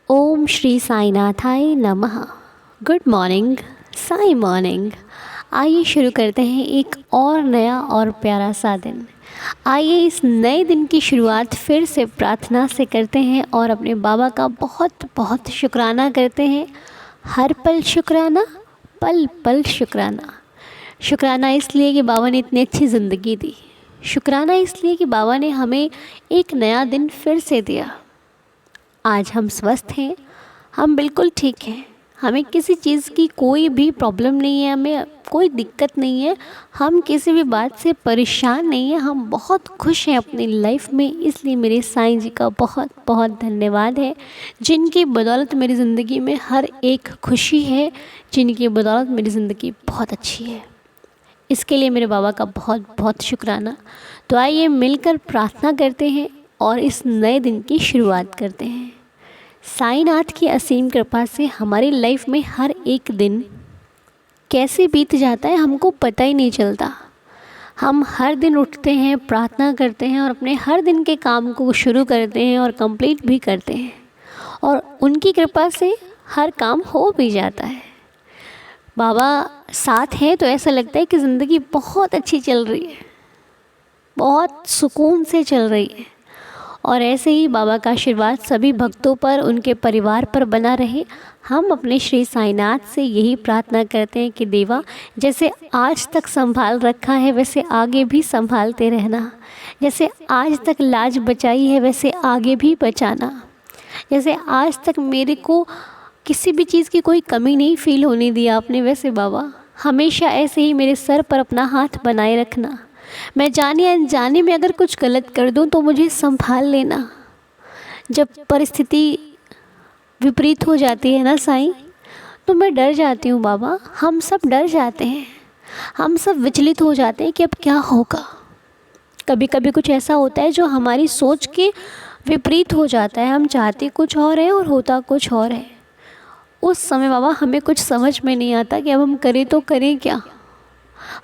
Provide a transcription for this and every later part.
ओम श्री साईनाथाय नमः। Good morning, Sai morning. आइए शुरू करते हैं एक और नया और प्यारा सा दिन। आइए इस नए दिन की शुरुआत फिर से प्रार्थना से करते हैं और अपने बाबा का बहुत बहुत शुक्राना करते हैं। हर पल शुक्राना, पल पल शुक्राना। शुक्राना इसलिए कि बाबा ने इतनी अच्छी ज़िंदगी दी। शुक्राना इसलिए कि बाबा ने हमें एक नया दिन फिर से दिया। आज हम स्वस्थ हैं, हम बिल्कुल ठीक हैं, हमें किसी चीज़ की कोई भी प्रॉब्लम नहीं है, हमें कोई दिक्कत नहीं है, हम किसी भी बात से परेशान नहीं हैं, हम बहुत खुश हैं अपनी लाइफ में। इसलिए मेरे साईं जी का बहुत बहुत धन्यवाद है, जिनकी बदौलत मेरी ज़िंदगी में हर एक खुशी है, जिनकी बदौलत मेरी ज़िंदगी बहुत अच्छी है। इसके लिए मेरे बाबा का बहुत बहुत शुक्राना। तो आइए मिलकर प्रार्थना करते हैं और इस नए दिन की शुरुआत करते हैं। साईनाथ की असीम कृपा से हमारी लाइफ में हर एक दिन कैसे बीत जाता है हमको पता ही नहीं चलता। हम हर दिन उठते हैं, प्रार्थना करते हैं और अपने हर दिन के काम को शुरू करते हैं और कंप्लीट भी करते हैं, और उनकी कृपा से हर काम हो भी जाता है। बाबा साथ हैं तो ऐसा लगता है कि ज़िंदगी बहुत अच्छी चल रही है, बहुत सुकून से चल रही है। और ऐसे ही बाबा का आशीर्वाद सभी भक्तों पर, उनके परिवार पर बना रहे। हम अपने श्री साईनाथ से यही प्रार्थना करते हैं कि देवा, जैसे आज तक संभाल रखा है वैसे आगे भी संभालते रहना। जैसे आज तक लाज बचाई है वैसे आगे भी बचाना। जैसे आज तक मेरे को किसी भी चीज़ की कोई कमी नहीं फील होने दिया आपने, वैसे बाबा हमेशा ऐसे ही मेरे सर पर अपना हाथ बनाए रखना। मैं जाने अनजाने में अगर कुछ गलत कर दूं तो मुझे संभाल लेना। जब परिस्थिति विपरीत हो जाती है ना साईं, तो मैं डर जाती हूँ बाबा। हम सब डर जाते हैं, हम सब विचलित हो जाते हैं कि अब क्या होगा। कभी कभी कुछ ऐसा होता है जो हमारी सोच के विपरीत हो जाता है। हम चाहते कुछ और है और होता कुछ और है। उस समय बाबा हमें कुछ समझ में नहीं आता कि अब हम करें तो करें क्या।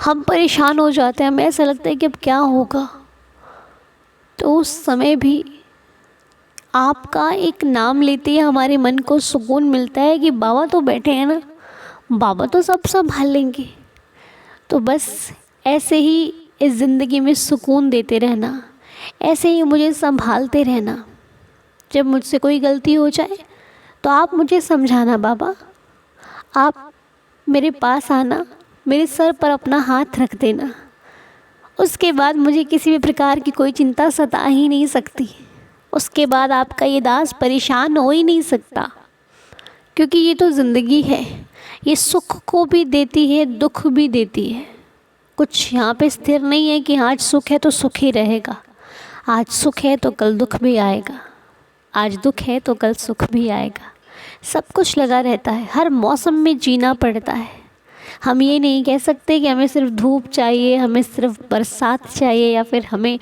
हम परेशान हो जाते हैं, हमें ऐसा लगता है कि अब क्या होगा। तो उस समय भी आपका एक नाम लेते ही हमारे मन को सुकून मिलता है कि बाबा तो बैठे हैं ना, बाबा तो सब संभाल लेंगे। तो बस ऐसे ही इस ज़िंदगी में सुकून देते रहना, ऐसे ही मुझे संभालते रहना। जब मुझसे कोई गलती हो जाए तो आप मुझे समझाना बाबा, आप मेरे पास आना, मेरे सर पर अपना हाथ रख देना। उसके बाद मुझे किसी भी प्रकार की कोई चिंता सता ही नहीं सकती। उसके बाद आपका ये दास परेशान हो ही नहीं सकता, क्योंकि ये तो ज़िंदगी है। ये सुख को भी देती है, दुख भी देती है। कुछ यहाँ पे स्थिर नहीं है कि आज सुख है तो सुख ही रहेगा। आज सुख है तो कल दुख भी आएगा, आज दुख है तो कल सुख भी आएगा। सब कुछ लगा रहता है, हर मौसम में जीना पड़ता है। हम ये नहीं कह सकते कि हमें सिर्फ धूप चाहिए, हमें सिर्फ बरसात चाहिए, या फिर हमें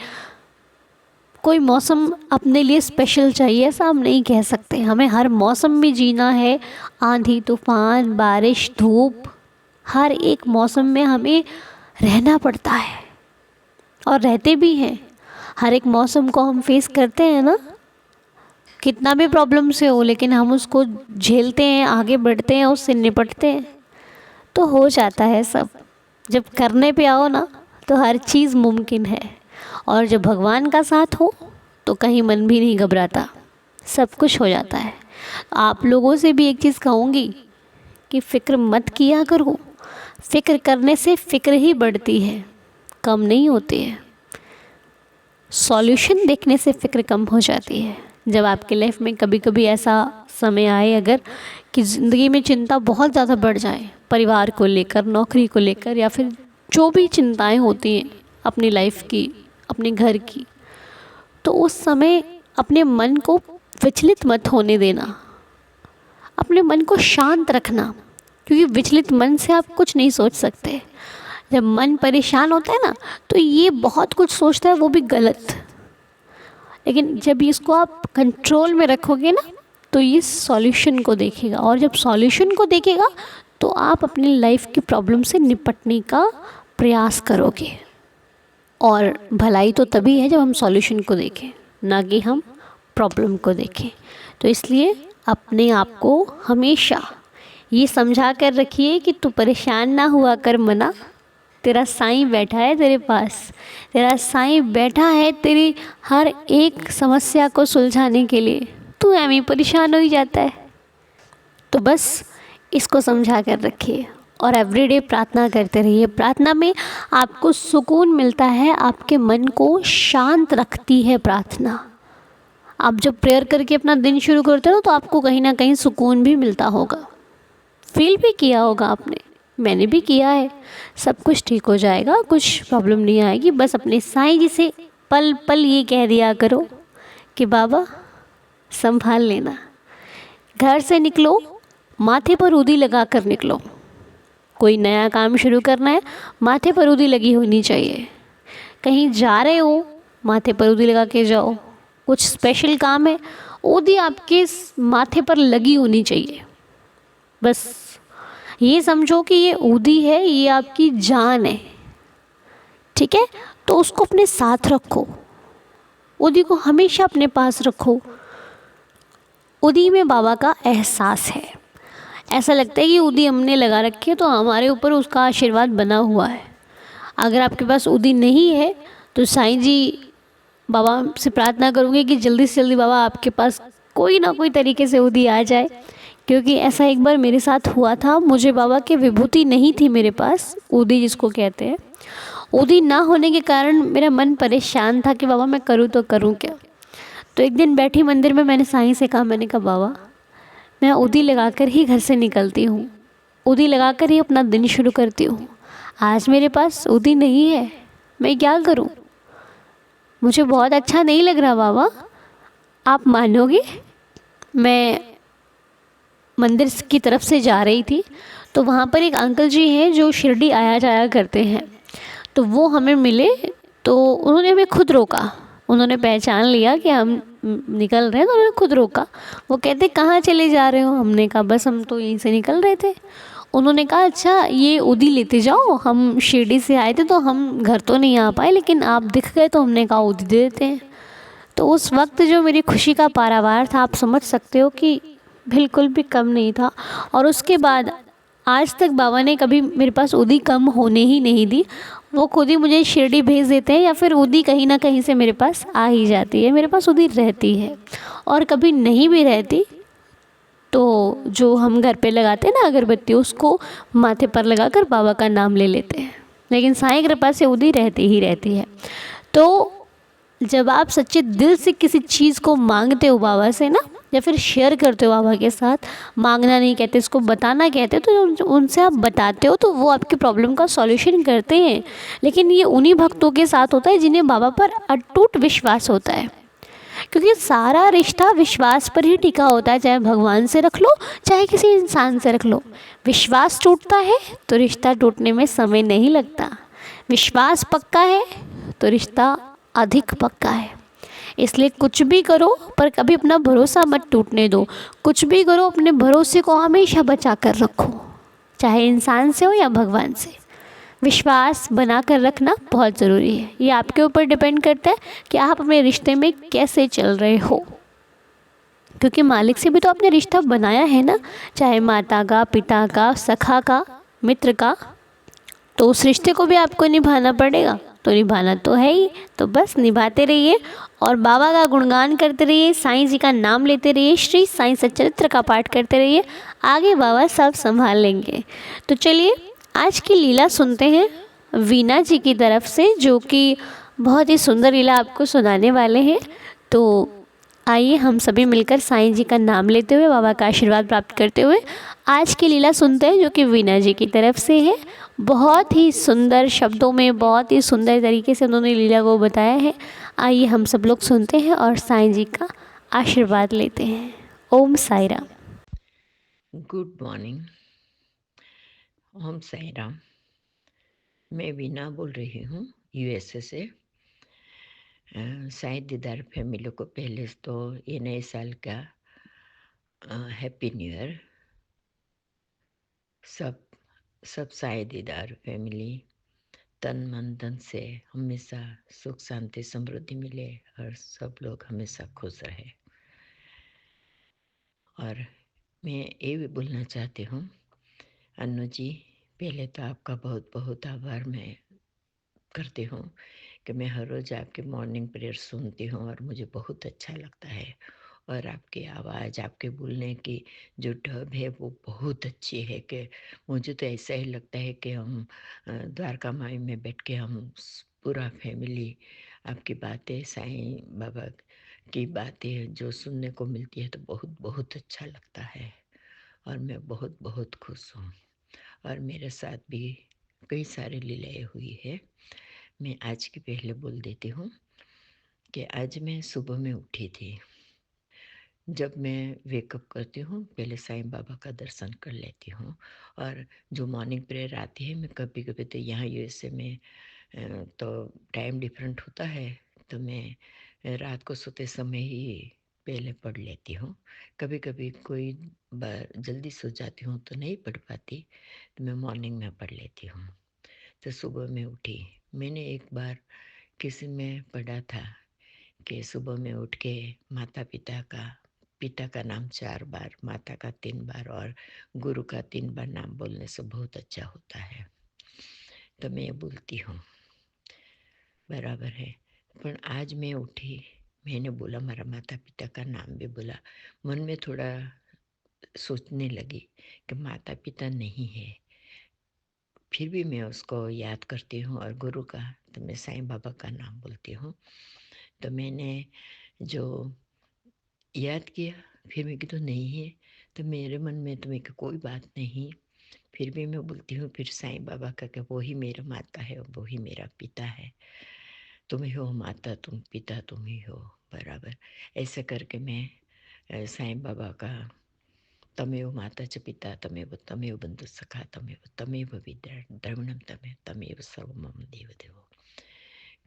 कोई मौसम अपने लिए स्पेशल चाहिए। ऐसा हम नहीं कह सकते। हमें हर मौसम में जीना है। आंधी तूफान, बारिश, धूप, हर एक मौसम में हमें रहना पड़ता है और रहते भी हैं। हर एक मौसम को हम फेस करते हैं ना, कितना भी प्रॉब्लम से हो, लेकिन हम उसको झेलते हैं, आगे बढ़ते हैं, उससे निपटते हैं, तो हो जाता है सब। जब करने पे आओ ना तो हर चीज़ मुमकिन है। और जब भगवान का साथ हो तो कहीं मन भी नहीं घबराता, सब कुछ हो जाता है। आप लोगों से भी एक चीज़ कहूँगी कि फ़िक्र मत किया करो। फ़िक्र करने से फ़िक्र ही बढ़ती है, कम नहीं होती है। सॉल्यूशन देखने से फ़िक्र कम हो जाती है। जब आपके लाइफ में कभी कभी ऐसा समय आए अगर कि ज़िंदगी में चिंता बहुत ज़्यादा बढ़ जाए, परिवार को लेकर, नौकरी को लेकर, या फिर जो भी चिंताएं होती हैं अपनी लाइफ की, अपने घर की, तो उस समय अपने मन को विचलित मत होने देना। अपने मन को शांत रखना, क्योंकि विचलित मन से आप कुछ नहीं सोच सकते। जब मन परेशान होता है ना तो ये बहुत कुछ सोचता है, वो भी गलत। लेकिन जब इसको आप कंट्रोल में रखोगे ना तो ये सॉल्यूशन को देखेगा, और जब सॉल्यूशन को देखेगा तो आप अपनी लाइफ की प्रॉब्लम से निपटने का प्रयास करोगे। और भलाई तो तभी है जब हम सॉल्यूशन को देखें, ना कि हम प्रॉब्लम को देखें। तो इसलिए अपने आप को हमेशा ये समझा कर रखिए कि तू परेशान ना हुआ कर मना, तेरा साईं बैठा है तेरे पास, तेरा साईं बैठा है तेरी हर एक समस्या को सुलझाने के लिए। तू एम ही परेशान हो ही जाता है। तो बस इसको समझा कर रखिए और एवरीडे प्रार्थना करते रहिए। प्रार्थना में आपको सुकून मिलता है, आपके मन को शांत रखती है प्रार्थना। आप जब प्रेयर करके अपना दिन शुरू करते हो तो आपको कहीं ना कहीं सुकून भी मिलता होगा, फील भी किया होगा आपने, मैंने भी किया है। सब कुछ ठीक हो जाएगा, कुछ प्रॉब्लम नहीं आएगी। बस अपने साईं जी से पल पल ये कह दिया करो कि बाबा संभाल लेना। घर से निकलो, माथे पर उदी लगा कर निकलो। कोई नया काम शुरू करना है, माथे पर उदी लगी होनी चाहिए। कहीं जा रहे हो, माथे पर उदी लगा के जाओ। कुछ स्पेशल काम है, उदी आपके माथे पर लगी होनी चाहिए। बस ये समझो कि ये उदी है, ये आपकी जान है, ठीक है। तो उसको अपने साथ रखो, उदी को हमेशा अपने पास रखो। उदी में बाबा का एहसास है। ऐसा लगता है कि उदी हमने लगा रखी है तो हमारे ऊपर उसका आशीर्वाद बना हुआ है। अगर आपके पास उदी नहीं है तो साईं जी बाबा से प्रार्थना करूँगी कि जल्दी से जल्दी बाबा आपके पास कोई ना कोई तरीके से उदी आ जाए। क्योंकि ऐसा एक बार मेरे साथ हुआ था, मुझे बाबा की विभूति नहीं थी मेरे पास, उदी जिसको कहते हैं। उदी ना होने के कारण मेरा मन परेशान था कि बाबा मैं करूँ तो करूँ क्या। तो एक दिन बैठी मंदिर में, मैंने साईं से कहा, मैंने कहा बाबा मैं उदी लगाकर ही घर से निकलती हूँ, उदी लगाकर ही अपना दिन शुरू करती हूँ। आज मेरे पास उदी नहीं है, मैं क्या करूँ। मुझे बहुत अच्छा नहीं लग रहा बाबा। आप मानोगे, मैं मंदिर की तरफ से जा रही थी तो वहाँ पर एक अंकल जी हैं जो शिरडी आया जाया करते हैं। तो वो हमें मिले, तो उन्होंने हमें खुद रोका। उन्होंने पहचान लिया कि हम निकल रहे हैं तो उन्होंने खुद रोका। वो कहते कहाँ चले जा रहे हो। हमने कहा बस हम तो यहीं से निकल रहे थे। उन्होंने कहा अच्छा ये उदी लेते जाओ, हम शिरडी से आए थे तो हम घर तो नहीं आ पाए, लेकिन आप दिख गए तो हमने कहा उदी दे देते हैं। तो उस वक्त जो मेरी खुशी का पारावार था, आप समझ सकते हो कि बिल्कुल भी कम नहीं था। और उसके बाद आज तक बाबा ने कभी मेरे पास उदी कम होने ही नहीं दी। वो खुद ही मुझे शिरडी भेज देते हैं या फिर उदी कहीं ना कहीं से मेरे पास आ ही जाती है, मेरे पास उदी रहती है। और कभी नहीं भी रहती तो जो हम घर पे लगाते हैं ना अगरबत्ती, उसको माथे पर लगाकर बाबा का नाम ले लेते हैं। लेकिन साईं कृपा से उदी रहती ही रहती है। तो जब आप सच्चे दिल से किसी चीज़ को मांगते हो बाबा से ना, या फिर शेयर करते हो बाबा के साथ, मांगना नहीं कहते इसको बताना कहते हो, तो उनसे आप बताते हो तो वो आपकी प्रॉब्लम का सॉल्यूशन करते हैं। लेकिन ये उन्हीं भक्तों के साथ होता है जिन्हें बाबा पर अटूट विश्वास होता है। क्योंकि सारा रिश्ता विश्वास पर ही टिका होता है, चाहे भगवान से रख लो चाहे किसी इंसान से रख लो। विश्वास टूटता है तो रिश्ता टूटने में समय नहीं लगता। विश्वास पक्का है तो रिश्ता अधिक पक्का है। इसलिए कुछ भी करो पर कभी अपना भरोसा मत टूटने दो। कुछ भी करो अपने भरोसे को हमेशा बचा कर रखो, चाहे इंसान से हो या भगवान से। विश्वास बना कर रखना बहुत ज़रूरी है। ये आपके ऊपर डिपेंड करता है कि आप अपने रिश्ते में कैसे चल रहे हो। क्योंकि मालिक से भी तो आपने रिश्ता बनाया है ना, चाहे माता का, पिता का, सखा का, मित्र का। तो उस रिश्ते को भी आपको निभाना पड़ेगा। तो निभाना तो है ही, तो बस निभाते रहिए और बाबा का गुणगान करते रहिए, साईं जी का नाम लेते रहिए, श्री साईं सच्चरित्र का पाठ करते रहिए। आगे बाबा सब संभाल लेंगे। तो चलिए आज की लीला सुनते हैं वीना जी की तरफ से, जो कि बहुत ही सुंदर लीला आपको सुनाने वाले हैं। तो आइए हम सभी मिलकर साईं जी का नाम लेते हुए, बाबा का आशीर्वाद प्राप्त करते हुए आज की लीला सुनते हैं, जो कि वीना जी की तरफ से है। बहुत ही सुंदर शब्दों में, बहुत ही सुंदर तरीके से उन्होंने लीला को बताया है। आइए हम सब लोग सुनते हैं और साईं जी का आशीर्वाद लेते हैं। ओम साई राम। Good morning. ओम साई राम। मैं वीना बोल रही हूँ यूएसए से। साईं दीदार फैमिली को पहले तो ये नए साल का हैप्पी न्यू ईयर। सब सब साईं दीदार फैमिली तन मन धन से हमेशा सुख शांति समृद्धि मिले और सब लोग हमेशा खुश रहे। और मैं ये भी बोलना चाहती हूँ, अन्नू जी, पहले तो आपका बहुत बहुत आभार मैं करती हूँ कि मैं हर रोज़ आपकी मॉर्निंग प्रेयर सुनती हूँ और मुझे बहुत अच्छा लगता है। और आपकी आवाज़, आपके बोलने की जो ढब है वो बहुत अच्छी है कि मुझे तो ऐसा ही लगता है कि हम द्वारका माई में बैठ के हम पूरा फैमिली आपकी बातें, साईं बाबा की बातें जो सुनने को मिलती है तो बहुत बहुत अच्छा लगता है। और मैं बहुत बहुत खुश हूँ। और मेरे साथ भी कई सारी लीलाएँ हुई है। मैं आज की पहले बोल देती हूँ कि आज मैं सुबह में उठी थी। जब मैं वेकअप करती हूँ, पहले साईं बाबा का दर्शन कर लेती हूँ। और जो मॉर्निंग प्रेयर आती है, मैं कभी-कभी तो यहाँ यूएसए में तो टाइम डिफरेंट होता है, तो मैं रात को सोते समय ही पहले पढ़ लेती हूँ। कभी-कभी कोई बार जल्दी सो जाती हूँ तो नहीं पढ़ पाती, तो मैं मॉर्निंग में पढ़ लेती हूँ। तो सुबह में उठी, मैंने एक बार किसी में पढ़ा था कि सुबह में उठ के माता-पिता का, पिता का नाम 4 बार, माता का 3 बार और गुरु का 3 बार नाम बोलने से बहुत अच्छा होता है। तो मैं ये बोलती हूँ, बराबर है। पर आज मैं उठी, मैंने बोला मेरा माता-पिता का नाम भी बोला। मन में थोड़ा सोचने लगी कि माता-पिता नहीं है, फिर भी मैं उसको याद करती हूँ और गुरु का, तो मैं साईं बाबा का नाम बोलती हूँ। तो मैंने जो याद किया, फिर मैं कहा तो नहीं है, तो मेरे मन में तो मैं कहा कोई बात नहीं, फिर भी मैं बोलती हूँ फिर साईं बाबा का कि वो ही मेरा माता है, वो ही मेरा पिता है। तुम ही हो माता, तुम पिता तुम ही हो, बराबर। ऐसे करके मैं साईं बाबा का तमेव माता च पिता तमेव तमेव बंधु सखा तमेव विद्या द्रविणम तमेव सर्व मम देव देवो।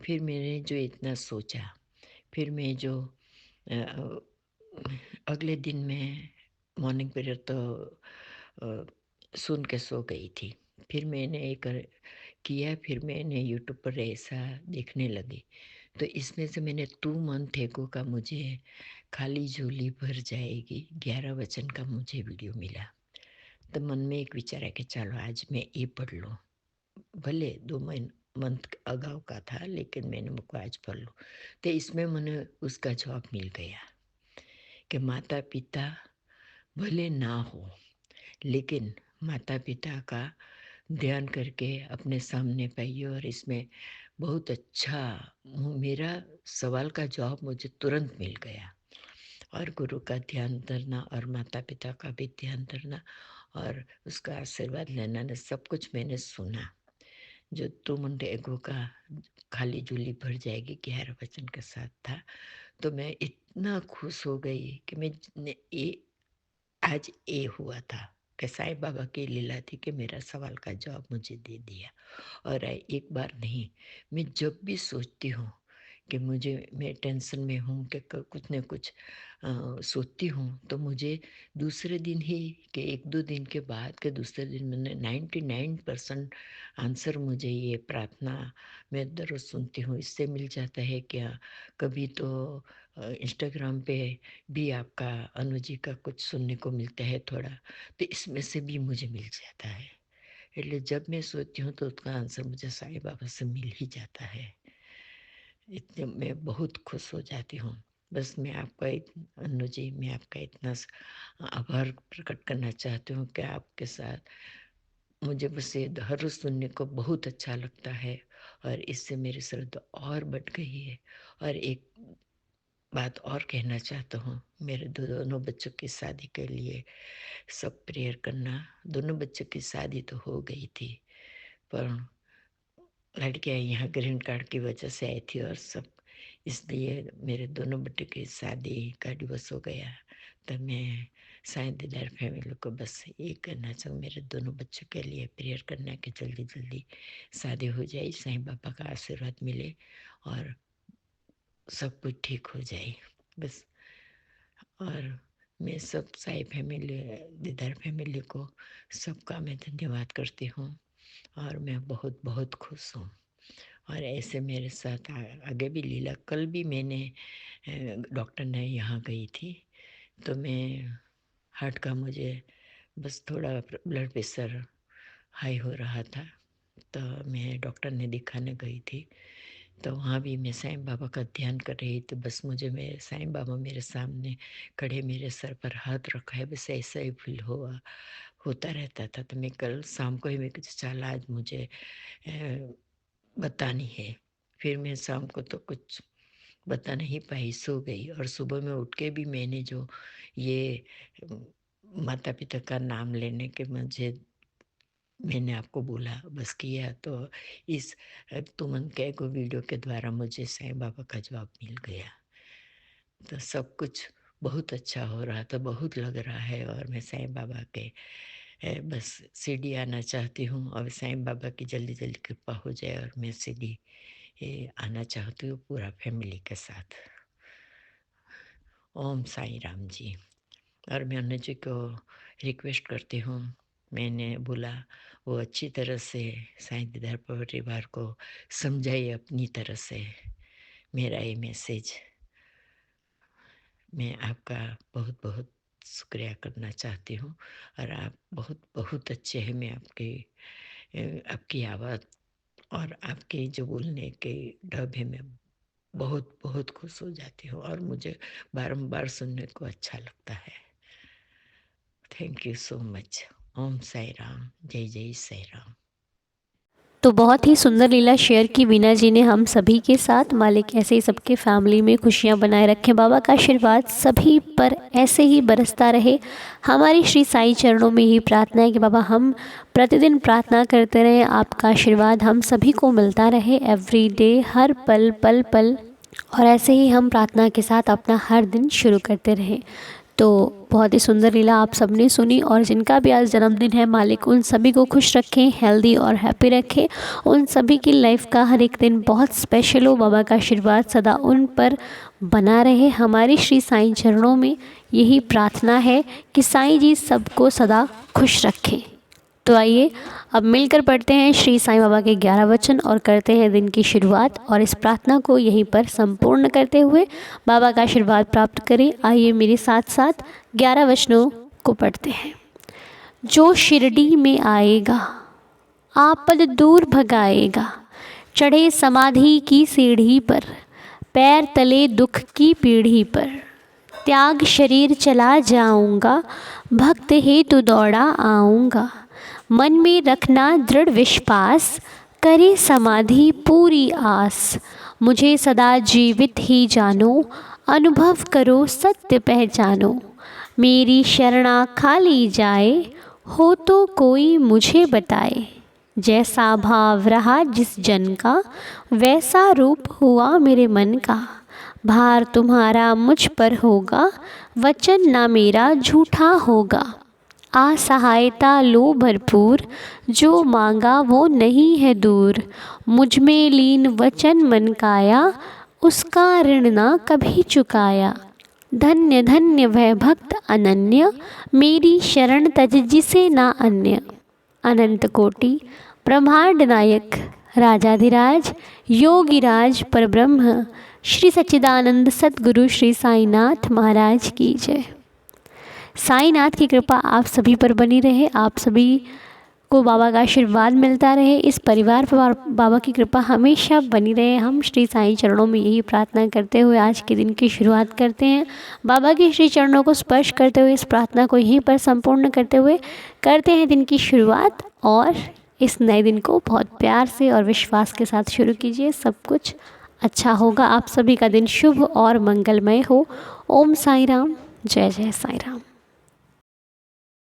फिर मैंने जो इतना सोचा, फिर मैं जो अ, अगले दिन मैं मॉर्निंग पीरियड तो अ, सुन के सो गई थी। फिर मैंने एक किया, फिर मैंने यूट्यूब पर ऐसा देखने लगी, तो इसमें से मैंने तू मन ठेको का मुझे खाली झोली भर जाएगी 11 वचन का मुझे वीडियो मिला। तो मन में एक विचार है कि चलो आज मैं ये पढ़ लूँ। भले 2 मंथ अगाऊ का था, लेकिन मैंने मुझको आज पढ़ लूँ। तो इसमें मैंने उसका जवाब मिल गया कि माता-पिता भले ना हो, लेकिन माता-पिता का ध्यान करके अपने सामने पाइए। और इसमें बहुत अच्छा मेरा सवाल का जवाब मुझे तुरंत मिल गया। और गुरु का ध्यान धरना और माता-पिता का भी ध्यान धरना और उसका आशीर्वाद लेना ने सब कुछ मैंने सुना। जो तुम मुंडे एगो का खाली झोली भर जाएगी 11 वचन के साथ था। तो मैं इतना खुश हो गई कि मैं ने ये आज ये हुआ था कि साईं बाबा की लीला थी कि मेरा सवाल का जवाब मुझे दे दिया। और एक बार नहीं, मैं जब भी सोचती हूँ कि मुझे मैं टेंशन में हूँ कि कुछ न कुछ सोचती हूँ, तो मुझे दूसरे दिन ही कि 1-2 दिन के बाद के दूसरे दिन मैंने 99% आंसर मुझे ये प्रार्थना मैं दररोज़ सुनती हूँ इससे मिल जाता है क्या। कभी तो इंस्टाग्राम पे भी आपका अनु जी का कुछ सुनने को मिलता है थोड़ा, तो इसमें से भी मुझे मिल जाता है। એટલે जब मैं सोचती हूँ तो उसका आंसर मुझे साईं बाबा से मिल ही जाता है। इतने मैं बहुत खुश हो जाती हूँ। बस मैं आपका अनु जी, मैं आपका इतना आभार प्रकट करना चाहती हूँ कि आपके साथ मुझे बस ये हर रोज़ सुनने को बहुत अच्छा लगता है। और इससे मेरी श्रद्धा और बढ़ गई है। और एक बात और कहना चाहता हूँ, मेरे दोनों बच्चों की शादी के लिए सब प्रेयर करना। दोनों बच्चों की शादी तो हो गई थी, पर लड़कियाँ यहाँ ग्रीन कार्ड की वजह से आई थी और सब, इसलिए मेरे दोनों बेटे की शादी का डिवोर्स हो गया। तब मैं साईं दीदार फैमिली को बस ये कहना चाहूँ, मेरे दोनों बच्चों के लिए प्रेयर करना कि जल्दी जल्दी शादी हो जाए, साईं बाबा का आशीर्वाद मिले और सब कुछ ठीक हो जाए बस। और मैं सब साई फैमिली, दीदार फैमिली को सबका मैं धन्यवाद करती हूँ। और मैं बहुत बहुत खुश हूँ। और ऐसे मेरे साथ आगे भी लीला, कल भी मैंने डॉक्टर ने यहाँ गई थी, तो मैं हार्ट का मुझे बस थोड़ा ब्लड प्रेशर हाई हो रहा था, तो मैं डॉक्टर ने दिखाने गई थी। तो वहाँ भी मैं साईं बाबा का ध्यान कर रही, तो बस मुझे मैं साईं बाबा मेरे सामने खड़े मेरे सर पर हाथ रखा है, बस ऐसा ही फील होता रहता था। तो मैं कल शाम को ही मैं चल आज मुझे बतानी है। फिर मैं शाम को तो कुछ बता नहीं पाई, सो गई। और सुबह में उठ के भी मैंने जो ये माता पिता का नाम लेने के मैंने आपको बोला बस किया, तो इस तुमन के को वीडियो के द्वारा मुझे साईं बाबा का जवाब मिल गया। तो सब कुछ बहुत अच्छा हो रहा था, बहुत लग रहा है। और मैं साईं बाबा के बस शिरडी आना चाहती हूँ, और साईं बाबा की जल्दी जल्दी कृपा हो जाए और मैं शिरडी आना चाहती हूँ पूरा फैमिली के साथ। ओम साईं राम जी। और मैं अनुज जी को रिक्वेस्ट करती हूँ, मैंने बोला वो अच्छी तरह से साईं दीदार परिवार को समझाइए अपनी तरह से। मेरा ये मैसेज मैं आपका बहुत बहुत शुक्रिया करना चाहती हूँ। और आप बहुत बहुत अच्छे हैं। मैं आपकी आवाज़ और आपके जो बोलने के ढब है, मैं बहुत बहुत खुश हो जाती हूँ, और मुझे बारंबार सुनने को अच्छा लगता है। Thank you so much. Om Sai Ram. जय जय साई राम। तो बहुत ही सुंदर लीला शेयर की वीना जी ने हम सभी के साथ। मालिक ऐसे ही सबके फैमिली में खुशियां बनाए रखें। बाबा का आशीर्वाद सभी पर ऐसे ही बरसता रहे। हमारी श्री साईं चरणों में ही प्रार्थना है कि बाबा हम प्रतिदिन प्रार्थना करते रहें, आपका आशीर्वाद हम सभी को मिलता रहे एवरी डे, हर पल पल पल। और ऐसे ही हम प्रार्थना के साथ अपना हर दिन शुरू करते रहें। तो बहुत ही सुंदर लीला आप सबने सुनी। और जिनका भी आज जन्मदिन है, मालिक उन सभी को खुश रखें, हेल्दी और हैप्पी रखें। उन सभी की लाइफ का हर एक दिन बहुत स्पेशल हो। बाबा का आशीर्वाद सदा उन पर बना रहे। हमारी श्री साईं चरणों में यही प्रार्थना है कि साईं जी सबको सदा खुश रखें। तो आइए अब मिलकर पढ़ते हैं श्री साईं बाबा के 11 वचन और करते हैं दिन की शुरुआत। और इस प्रार्थना को यहीं पर संपूर्ण करते हुए बाबा का आशीर्वाद प्राप्त करें। आइए मेरे साथ साथ 11 वचनों को पढ़ते हैं। जो शिरडी में आएगा, आपद दूर भगाएगा। चढ़े समाधि की सीढ़ी पर, पैर तले दुख की पीढ़ी पर। त्याग शरीर चला जाऊंगा, भक्त हेतु दौड़ा आऊँगा। मन में रखना दृढ़ विश्वास, करे समाधि पूरी आस। मुझे सदा जीवित ही जानो, अनुभव करो सत्य पहचानो। मेरी शरणा खाली जाए, हो तो कोई मुझे बताए। जैसा भाव रहा जिस जन का, वैसा रूप हुआ मेरे मन का। भार तुम्हारा मुझ पर होगा, वचन ना मेरा झूठा होगा। असहायता लो भरपूर, जो मांगा वो नहीं है दूर। मुझ में लीन वचन मन काया, उसका ऋण ना कभी चुकाया। धन्य धन्य वह भक्त अनन्य, मेरी शरण तज जिसे ना अन्य। अनंत कोटि ब्रह्मांड नायक, राजाधिराज योगिराज परब्रह्म, श्री सच्चिदानंद सद्गुरु श्री साईनाथ महाराज की जय। साईनाथ की कृपा आप सभी पर बनी रहे, आप सभी को बाबा का आशीर्वाद मिलता रहे, इस परिवार पर बाबा की कृपा हमेशा बनी रहे। हम श्री साईं चरणों में यही प्रार्थना करते हुए आज के दिन की शुरुआत करते हैं। बाबा के श्री चरणों को स्पर्श करते हुए इस प्रार्थना को यहीं पर संपूर्ण करते हुए करते हैं दिन की शुरुआत। और इस नए दिन को बहुत प्यार से और विश्वास के साथ शुरू कीजिए। सब कुछ अच्छा होगा। आप सभी का दिन शुभ और मंगलमय हो। ओम साई राम। जय जय साई राम।